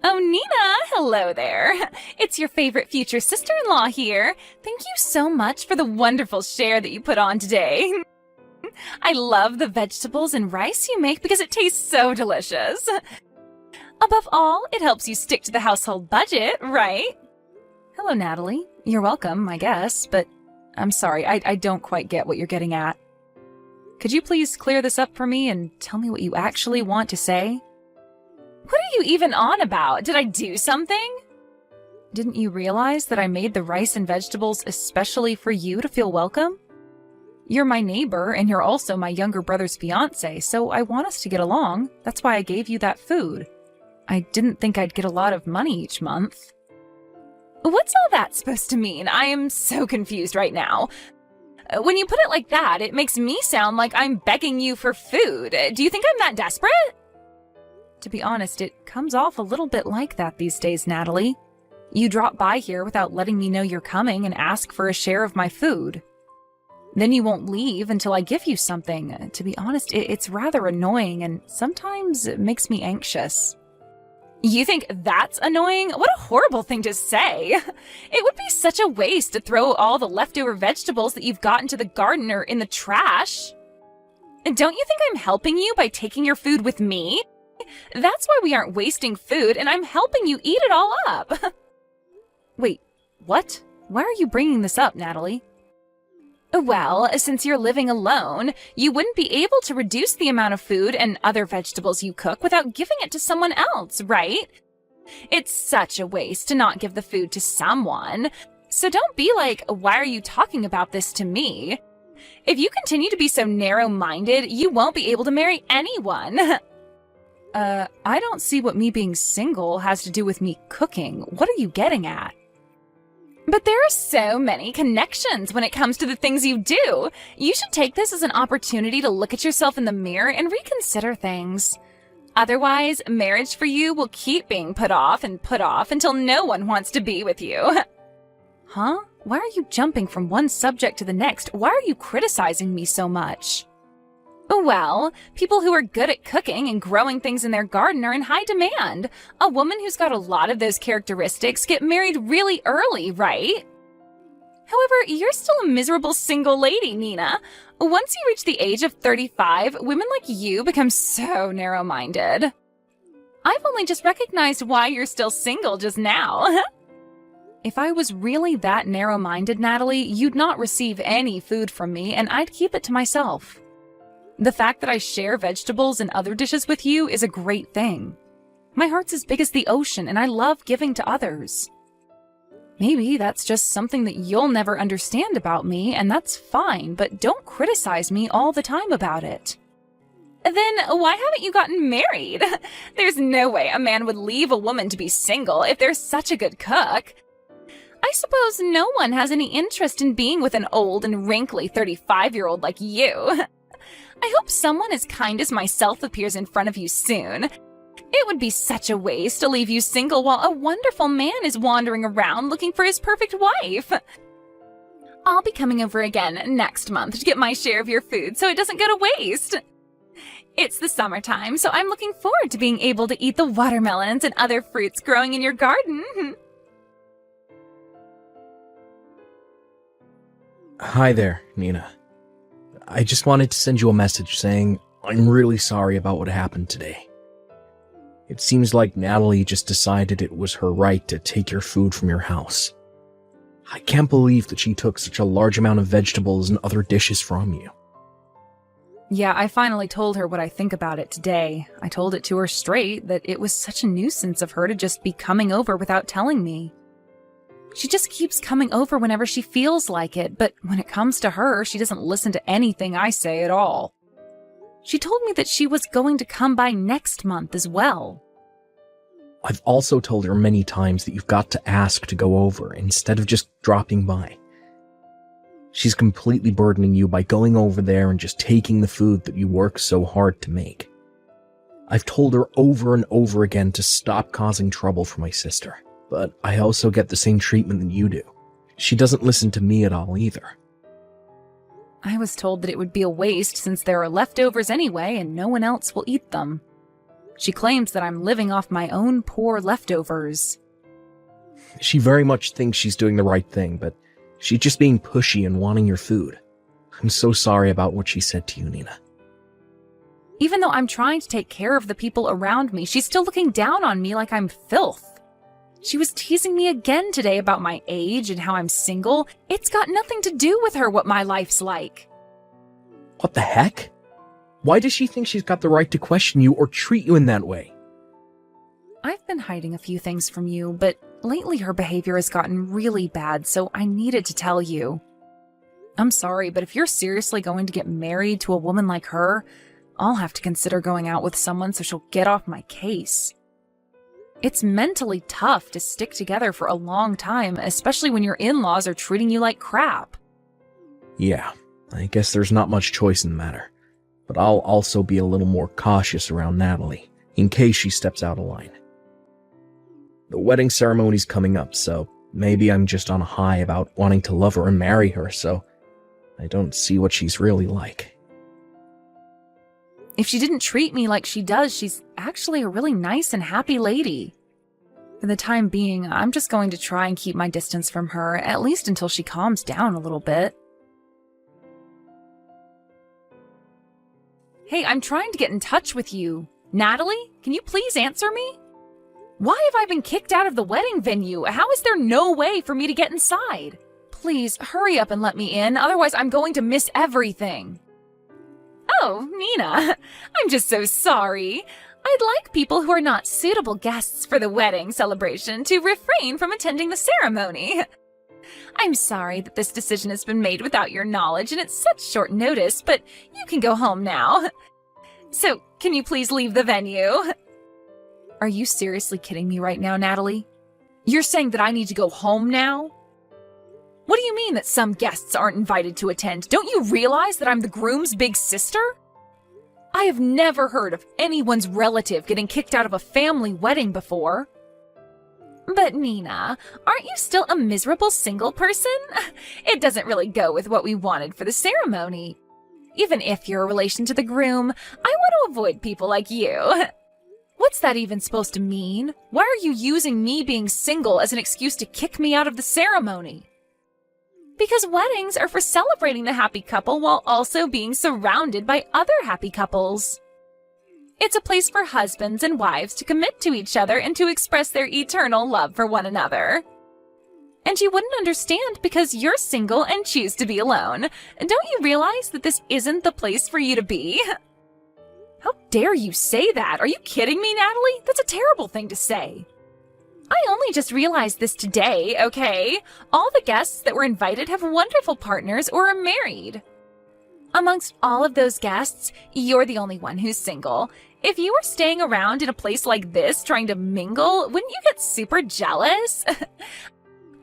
Oh, Nina, hello there. It's your favorite future sister-in-law here. Thank you so much for the wonderful share that you put on today. I love the vegetables and rice you make because it tastes so delicious. Above all, it helps you stick to the household budget, right? Hello, Natalie. You're welcome, I guess, but I'm sorry, I don't quite get what you're getting at. Could you please clear this up for me and tell me what you actually want to say? What are you even on about? Did I do something? Didn't you realize that I made the rice and vegetables especially for you to feel welcome? You're my neighbor, and you're also my younger brother's fiancé, so I want us to get along. That's why I gave you that food. I didn't think I'd get a lot of money each month. What's all that supposed to mean? I am so confused right now. When you put it like that, it makes me sound like I'm begging you for food. Do you think I'm that desperate? To be honest, it comes off a little bit like that these days, Natalie. You drop by here without letting me know you're coming and ask for a share of my food. Then you won't leave until I give you something. To be honest, it's rather annoying, and sometimes it makes me anxious. You think that's annoying? What a horrible thing to say. It would be such a waste to throw all the leftover vegetables that you've got into the garden or in the trash. Don't you think I'm helping you by taking your food with me? That's why we aren't wasting food, and I'm helping you eat it all up. Wait, what? Why are you bringing this up, Natalie? Well, since you're living alone, you wouldn't be able to reduce the amount of food and other vegetables you cook without giving it to someone else, right? It's such a waste to not give the food to someone. So don't be like, why are you talking about this to me? If you continue to be so narrow-minded, you won't be able to marry anyone. I don't see what me being single has to do with me cooking. What are you getting at? But there are so many connections when it comes to the things you do. You should take this as an opportunity to look at yourself in the mirror and reconsider things. Otherwise, marriage for you will keep being put off until no one wants to be with you. Huh? Why are you jumping from one subject to the next? Why are you criticizing me so much? Well, people who are good at cooking and growing things in their garden are in high demand. A woman who's got a lot of those characteristics get married really early, right? However, you're still a miserable single lady, Nina. Once you reach the age of 35, women like you become so narrow-minded. I've only just recognized why you're still single just now. If I was really that narrow-minded, Natalie, you'd not receive any food from me, and I'd keep it to myself. The fact that I share vegetables and other dishes with you is a great thing. My heart's as big as the ocean, and I love giving to others. Maybe that's just something that you'll never understand about me, and that's fine, but don't criticize me all the time about it. Then why haven't you gotten married? There's no way a man would leave a woman to be single if they're such a good cook. I suppose no one has any interest in being with an old and wrinkly 35-year-old like you. I hope someone as kind as myself appears in front of you soon. It would be such a waste to leave you single while a wonderful man is wandering around looking for his perfect wife. I'll be coming over again next month to get my share of your food so it doesn't go to waste. It's the summertime, so I'm looking forward to being able to eat the watermelons and other fruits growing in your garden. Hi there, Nina. I just wanted to send you a message saying I'm really sorry about what happened today. It seems like Natalie just decided it was her right to take your food from your house. I can't believe that she took such a large amount of vegetables and other dishes from you. Yeah, I finally told her what I think about it today. I told it to her straight that it was such a nuisance of her to just be coming over without telling me. She just keeps coming over whenever she feels like it, but when it comes to her, she doesn't listen to anything I say at all. She told me that she was going to come by next month as well. I've also told her many times that you've got to ask to go over instead of just dropping by. She's completely burdening you by going over there and just taking the food that you work so hard to make. I've told her over and over again to stop causing trouble for my sister. But I also get the same treatment that you do. She doesn't listen to me at all either. I was told that it would be a waste since there are leftovers anyway and no one else will eat them. She claims that I'm living off my own poor leftovers. She very much thinks she's doing the right thing, but she's just being pushy and wanting your food. I'm so sorry about what she said to you, Nina. Even though I'm trying to take care of the people around me, she's still looking down on me like I'm filth. She was teasing me again today about my age and how I'm single. It's got nothing to do with her what my life's like. What the heck? Why does she think she's got the right to question you or treat you in that way? I've been hiding a few things from you, but lately her behavior has gotten really bad, so I needed to tell you. I'm sorry, but if you're seriously going to get married to a woman like her, I'll have to consider going out with someone so she'll get off my case. It's mentally tough to stick together for a long time, especially when your in-laws are treating you like crap. Yeah, I guess there's not much choice in the matter. But I'll also be a little more cautious around Natalie, in case she steps out of line. The wedding ceremony's coming up, so maybe I'm just on a high about wanting to love her and marry her, so I don't see what she's really like. If she didn't treat me like she does, she's actually a really nice and happy lady. For the time being, I'm just going to try and keep my distance from her, at least until she calms down a little bit. Hey, I'm trying to get in touch with you. Natalie, can you please answer me? Why have I been kicked out of the wedding venue? How is there no way for me to get inside? Please, hurry up and let me in, otherwise I'm going to miss everything. Oh, Nina, I'm just so sorry. I'd like people who are not suitable guests for the wedding celebration to refrain from attending the ceremony. I'm sorry that this decision has been made without your knowledge and it's such short notice, but you can go home now. So, can you please leave the venue? Are you seriously kidding me right now, Natalie? You're saying that I need to go home now? What do you mean that some guests aren't invited to attend? Don't you realize that I'm the groom's big sister? I have never heard of anyone's relative getting kicked out of a family wedding before. But Nina, aren't you still a miserable single person? It doesn't really go with what we wanted for the ceremony. Even if you're a relation to the groom, I want to avoid people like you. What's that even supposed to mean? Why are you using me being single as an excuse to kick me out of the ceremony? Because weddings are for celebrating the happy couple while also being surrounded by other happy couples. It's a place for husbands and wives to commit to each other and to express their eternal love for one another. And you wouldn't understand because you're single and choose to be alone. Don't you realize that this isn't the place for you to be? How dare you say that? Are you kidding me, Natalie? That's a terrible thing to say. I only just realized this today, okay? All the guests that were invited have wonderful partners or are married. Amongst all of those guests, you're the only one who's single. If you were staying around in a place like this trying to mingle, wouldn't you get super jealous?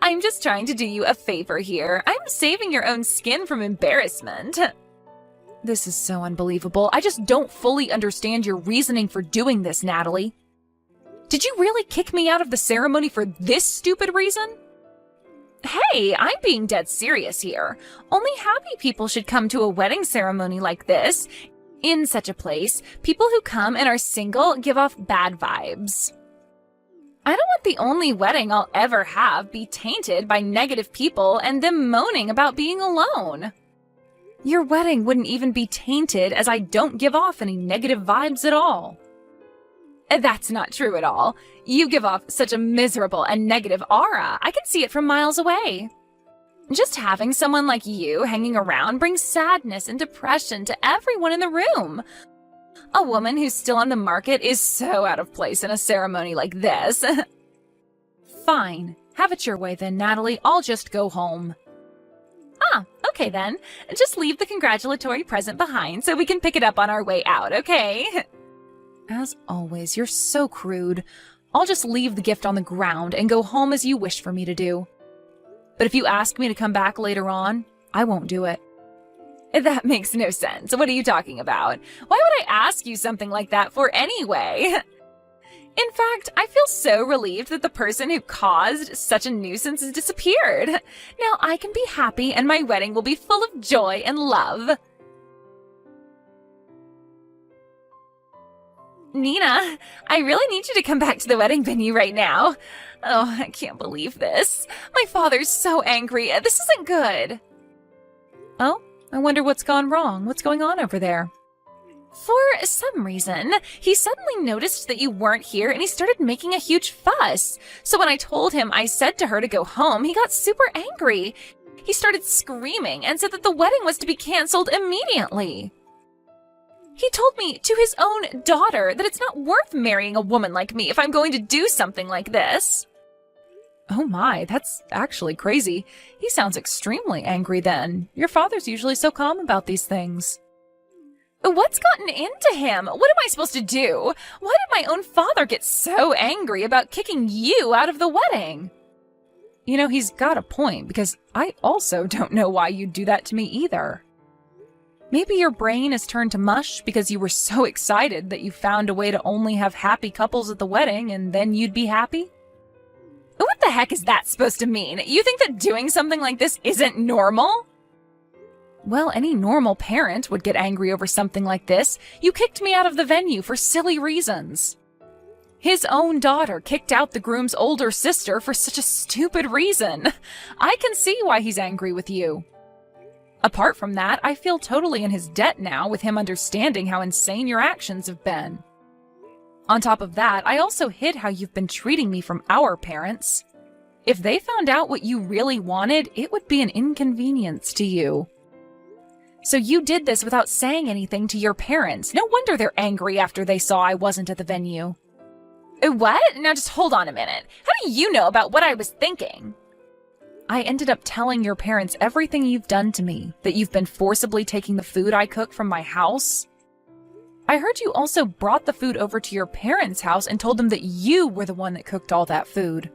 I'm just trying to do you a favor here. I'm saving your own skin from embarrassment. This is so unbelievable. I just don't fully understand your reasoning for doing this, Natalie. Did you really kick me out of the ceremony for this stupid reason? Hey, I'm being dead serious here. Only happy people should come to a wedding ceremony like this. In such a place, people who come and are single give off bad vibes. I don't want the only wedding I'll ever have be tainted by negative people and them moaning about being alone. Your wedding wouldn't even be tainted as I don't give off any negative vibes at all. That's not true at all. You give off such a miserable and negative aura. I can see it from miles away. Just having someone like you hanging around brings sadness and depression to everyone in the room. A woman who's still on the market is so out of place in a ceremony like this. Fine. Have it your way then, Natalie. I'll just go home. Ah, okay then. Just leave the congratulatory present behind so we can pick it up on our way out, okay? As always, you're so crude. I'll just leave the gift on the ground and go home as you wish for me to do. But if you ask me to come back later on, I won't do it. That makes no sense. What are you talking about? Why would I ask you something like that for anyway? In fact, I feel so relieved that the person who caused such a nuisance has disappeared. Now I can be happy and my wedding will be full of joy and love. Nina, I really need you to come back to the wedding venue right now. Oh, I can't believe this. My father's so angry. This isn't good. Oh, I wonder what's gone wrong. What's going on over there? For some reason, he suddenly noticed that you weren't here and he started making a huge fuss. So when I told him I said to her to go home, he got super angry. He started screaming and said that the wedding was to be canceled immediately. He told me to his own daughter that it's not worth marrying a woman like me if I'm going to do something like this. Oh my, that's actually crazy. He sounds extremely angry then. Your father's usually so calm about these things. What's gotten into him? What am I supposed to do? Why did my own father get so angry about kicking you out of the wedding? You know, he's got a point, because I also don't know why you'd do that to me either. Maybe your brain has turned to mush because you were so excited that you found a way to only have happy couples at the wedding and then you'd be happy? What the heck is that supposed to mean? You think that doing something like this isn't normal? Well, any normal parent would get angry over something like this. You kicked me out of the venue for silly reasons. His own daughter kicked out the groom's older sister for such a stupid reason. I can see why he's angry with you. Apart from that, I feel totally in his debt now with him understanding how insane your actions have been. On top of that, I also hid how you've been treating me from our parents. If they found out what you really wanted, it would be an inconvenience to you. So you did this without saying anything to your parents. No wonder they're angry after they saw I wasn't at the venue. What? Now just hold on a minute. How do you know about what I was thinking? I ended up telling your parents everything you've done to me, that you've been forcibly taking the food I cook from my house. I heard you also brought the food over to your parents' house and told them that you were the one that cooked all that food.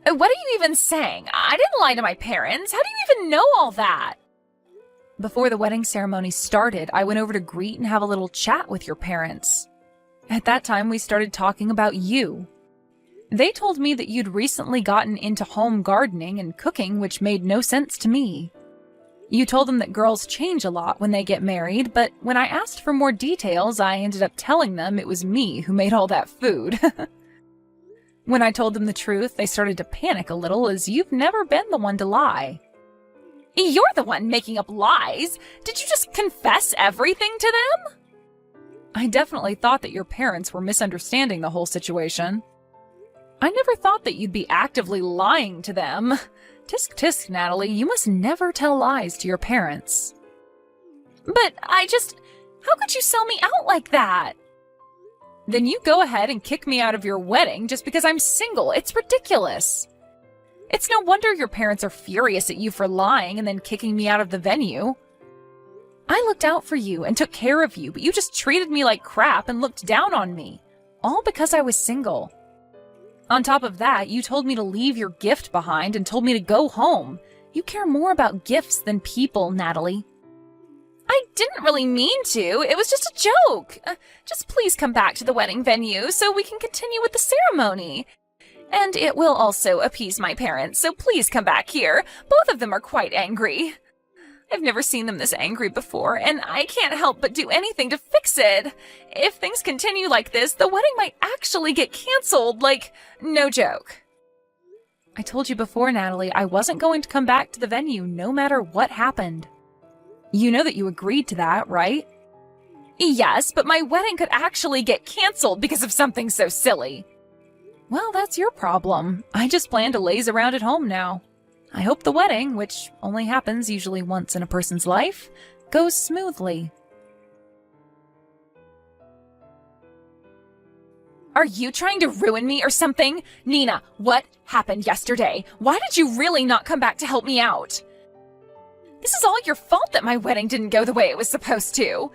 What are you even saying? I didn't lie to my parents. How do you even know all that? Before the wedding ceremony started, I went over to greet and have a little chat with your parents. At that time, we started talking about you. They told me that you'd recently gotten into home gardening and cooking, which made no sense to me. You told them that girls change a lot when they get married, but when I asked for more details, I ended up telling them it was me who made all that food. When I told them the truth, they started to panic a little, as you've never been the one to lie. You're the one making up lies. Did you just confess everything to them? I definitely thought that your parents were misunderstanding the whole situation. I never thought that you'd be actively lying to them. Tisk tisk, Natalie, you must never tell lies to your parents. But how could you sell me out like that? Then you go ahead and kick me out of your wedding just because I'm single. It's ridiculous. It's no wonder your parents are furious at you for lying and then kicking me out of the venue. I looked out for you and took care of you, but you just treated me like crap and looked down on me. All because I was single. On top of that, you told me to leave your gift behind and told me to go home. You care more about gifts than people, Natalie. I didn't really mean to. It was just a joke. Just please come back to the wedding venue so we can continue with the ceremony. And it will also appease my parents, so please come back here. Both of them are quite angry. I've never seen them this angry before, and I can't help but do anything to fix it. If things continue like this, the wedding might actually get canceled, no joke. I told you before, Natalie, I wasn't going to come back to the venue no matter what happened. You know that you agreed to that, right? Yes, but my wedding could actually get canceled because of something so silly. Well, that's your problem. I just plan to laze around at home now. I hope the wedding, which only happens usually once in a person's life, goes smoothly. Are you trying to ruin me or something? Nina, what happened yesterday? Why did you really not come back to help me out? This is all your fault that my wedding didn't go the way it was supposed to.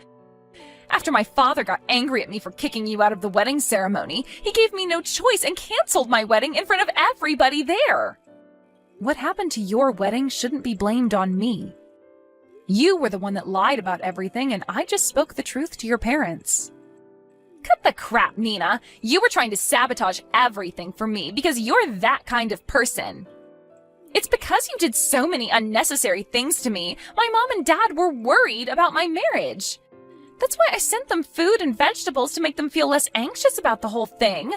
After my father got angry at me for kicking you out of the wedding ceremony, he gave me no choice and canceled my wedding in front of everybody there. What happened to your wedding shouldn't be blamed on me. You were the one that lied about everything, and I just spoke the truth to your parents. Cut the crap, Nina. You were trying to sabotage everything for me because you're that kind of person. It's because you did so many unnecessary things to me. My mom and dad were worried about my marriage. That's why I sent them food and vegetables to make them feel less anxious about the whole thing.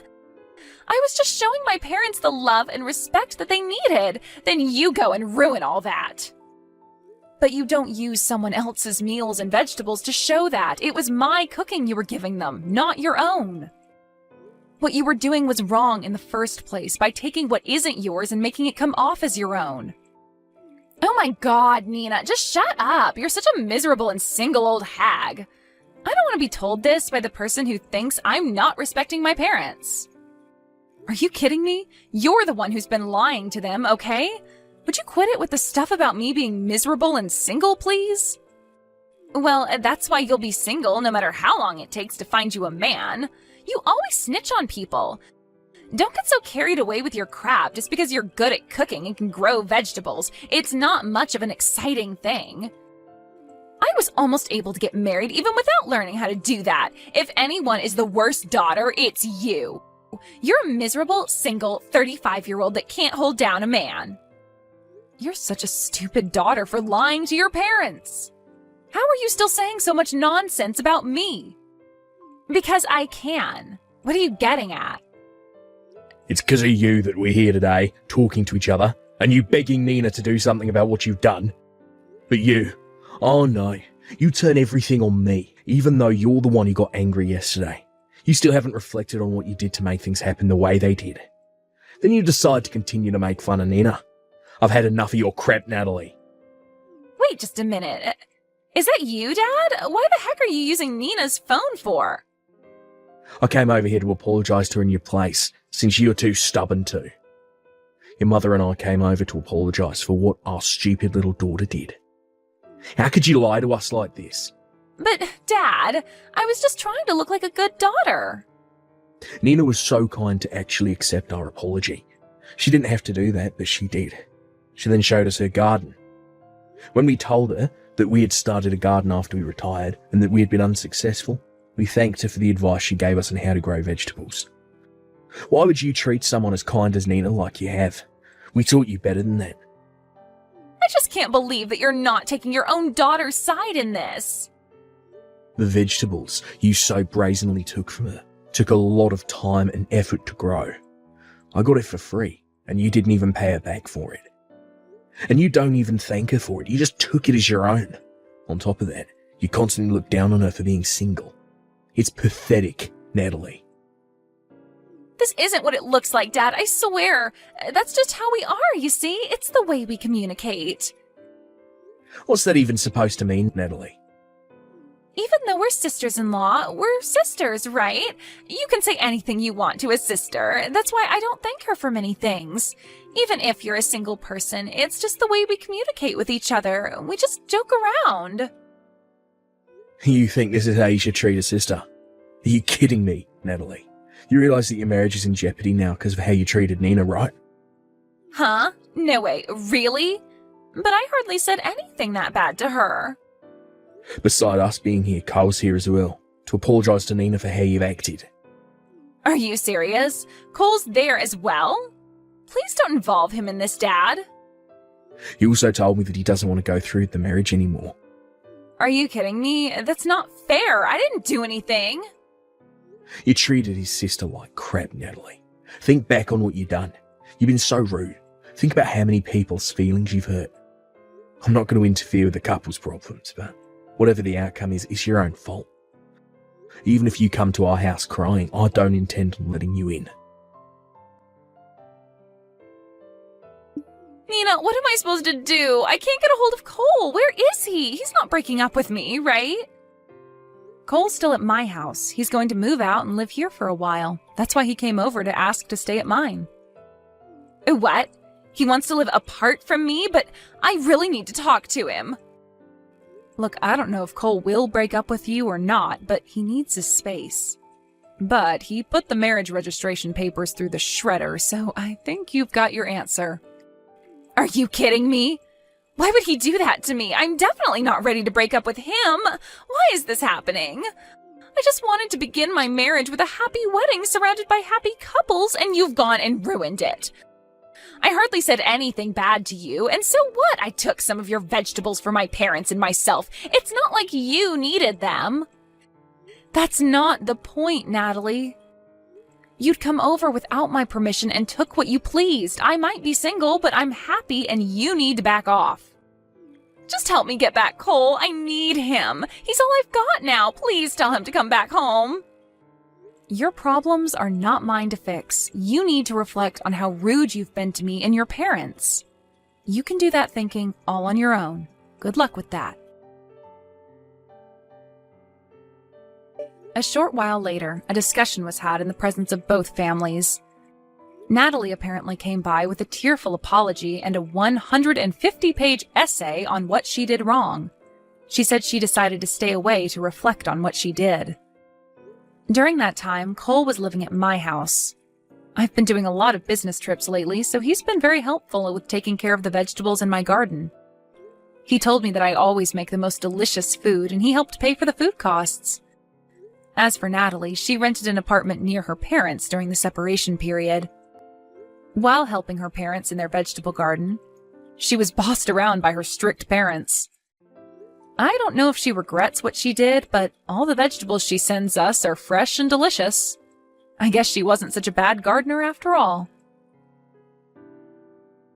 I was just showing my parents the love and respect that they needed. Then you go and ruin all that. But you don't use someone else's meals and vegetables to show that. It was my cooking you were giving them, not your own. What you were doing was wrong in the first place by taking what isn't yours and making it come off as your own. Oh my God, Nina, just shut up. You're such a miserable and single old hag. I don't want to be told this by the person who thinks I'm not respecting my parents. Are you kidding me? You're the one who's been lying to them, okay? Would you quit it with the stuff about me being miserable and single, please? Well, that's why you'll be single no matter how long it takes to find you a man. You always snitch on people. Don't get so carried away with your crap just because you're good at cooking and can grow vegetables. It's not much of an exciting thing. I was almost able to get married even without learning how to do that. If anyone is the worst daughter, it's you. You're a miserable, single, 35-year-old that can't hold down a man. You're such a stupid daughter for lying to your parents. How are you still saying so much nonsense about me? Because I can. What are you getting at? It's because of you that we're here today, talking to each other, and you begging Nina to do something about what you've done. But you, oh no, you turn everything on me, even though you're the one who got angry yesterday. You still haven't reflected on what you did to make things happen the way they did. Then you decide to continue to make fun of Nina. I've had enough of your crap, Natalie. Wait just a minute. Is that you, Dad? Why the heck are you using Nina's phone for? I came over here to apologise to her in your place, since you're too stubborn to. Your mother and I came over to apologise for what our stupid little daughter did. How could you lie to us like this? But, Dad, I was just trying to look like a good daughter. Nina was so kind to actually accept our apology. She didn't have to do that, but she did. She then showed us her garden. When we told her that we had started a garden after we retired and that we had been unsuccessful, we thanked her for the advice she gave us on how to grow vegetables. Why would you treat someone as kind as Nina like you have? We taught you better than that. I just can't believe that you're not taking your own daughter's side in this. The vegetables you so brazenly took from her took a lot of time and effort to grow. I got it for free, and you didn't even pay her back for it. And you don't even thank her for it, you just took it as your own. On top of that, you constantly look down on her for being single. It's pathetic, Natalie. This isn't what it looks like, Dad, I swear. That's just how we are, you see? It's the way we communicate. What's that even supposed to mean, Natalie? Even though we're sisters-in-law, we're sisters, right? You can say anything you want to a sister. That's why I don't thank her for many things. Even if you're a single person, it's just the way we communicate with each other. We just joke around. You think this is how you should treat a sister? Are you kidding me, Natalie? You realise that your marriage is in jeopardy now because of how you treated Nina, right? Huh? No way, really? But I hardly said anything that bad to her. Beside us being here, Cole's here as well, to apologise to Nina for how you've acted. Are you serious? Cole's there as well? Please don't involve him in this, Dad. He also told me that he doesn't want to go through with the marriage anymore. Are you kidding me? That's not fair. I didn't do anything. You treated his sister like crap, Natalie. Think back on what you've done. You've been so rude. Think about how many people's feelings you've hurt. I'm not going to interfere with the couple's problems, but whatever the outcome is, it's your own fault. Even if you come to our house crying, I don't intend on letting you in. Nina, what am I supposed to do? I can't get a hold of Cole. Where is he? He's not breaking up with me, right? Cole's still at my house. He's going to move out and live here for a while. That's why he came over to ask to stay at mine. What? He wants to live apart from me, but I really need to talk to him. Look, I don't know if Cole will break up with you or not, but he needs his space. But he put the marriage registration papers through the shredder, so I think you've got your answer. Are you kidding me? Why would he do that to me? I'm definitely not ready to break up with him. Why is this happening? I just wanted to begin my marriage with a happy wedding surrounded by happy couples, and you've gone and ruined it. I hardly said anything bad to you, and so what? I took some of your vegetables for my parents and myself. It's not like you needed them. That's not the point, Natalie. You'd come over without my permission and took what you pleased. I might be single, but I'm happy and you need to back off. Just help me get back Cole. I need him. He's all I've got now. Please tell him to come back home. Your problems are not mine to fix. You need to reflect on how rude you've been to me and your parents. You can do that thinking all on your own. Good luck with that. A short while later, a discussion was had in the presence of both families. Natalie apparently came by with a tearful apology and a 150-page essay on what she did wrong. She said she decided to stay away to reflect on what she did. During that time, Cole was living at my house. I've been doing a lot of business trips lately, so he's been very helpful with taking care of the vegetables in my garden. He told me that I always make the most delicious food, and he helped pay for the food costs. As for Natalie, she rented an apartment near her parents during the separation period. While helping her parents in their vegetable garden, she was bossed around by her strict parents. I don't know if she regrets what she did, but all the vegetables she sends us are fresh and delicious. I guess she wasn't such a bad gardener after all.